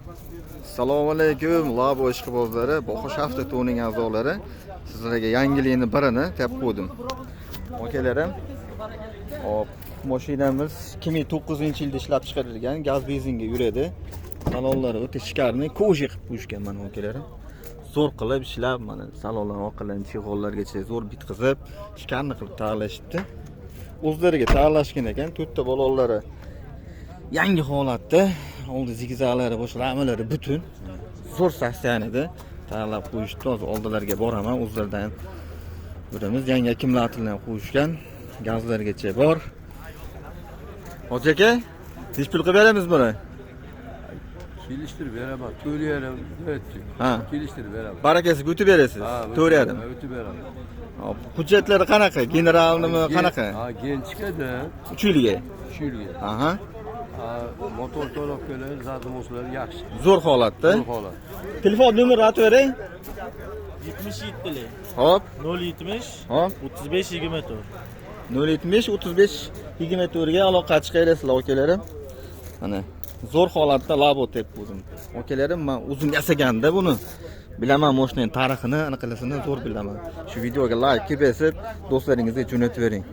Assalomu alaykum, Labo ishqibozlari, Boqish hafta to'ning a'zolari. Sizlarga yangilikni birini tap qo'ydim. Akalarim, hop, mashinamiz 2009-yilda ishlab chiqarilgan, gaz benzinga yuradi. Salonlari o'ta shikarni, koji qilib qo'yishgan mana akalarim. Zo'r qilib ishlab, mana salonlar orqadan chig'ollargacha zo'r bitkizib, shikarni qilib tayyorlashibdi. O'zlariga tayyorlashgan ekan, to'rtta balonlari yangi holatda, oldi zigzaglari, boshqa ramalari butun zo'r saksiyonida tayyorlab qo'yishdi. Hozir oldilarga boraman, o'zlaridan ko'ramiz. Yangi akkumulyatorlar qo'yishgan, gazlargacha bor. Hoji aka, nech pul qilib beramiz buni? Kelishtirib beraman, to'layam, Ha. kelishtirib beraman. Barakasiga o'tib berasiz. To'g'ri. O'tib beraman. Hop, hujjatlari qanaqa? Generalnimi qanaqa? Ha, gen chiqadi. 3 yilga. 3 yilga. Aha. Motor to'laqlar, zadimoslar yaxshi. Zo'r holatda. Bu holat. Telefon nomerini aytib bering. 77 Hop, 070 hop. 35 24. 070 35 24 ga aloqa chiqaverasizlar akalarim. Mana zo'r holatda Labo deb qo'ydim. Akalarim, men o'zim yasaganda buni bilaman, mashinaning tarixini, anaqalasini zo'r bilaman. Shu videoga like bosib, do'stlaringizga jo'natib bering.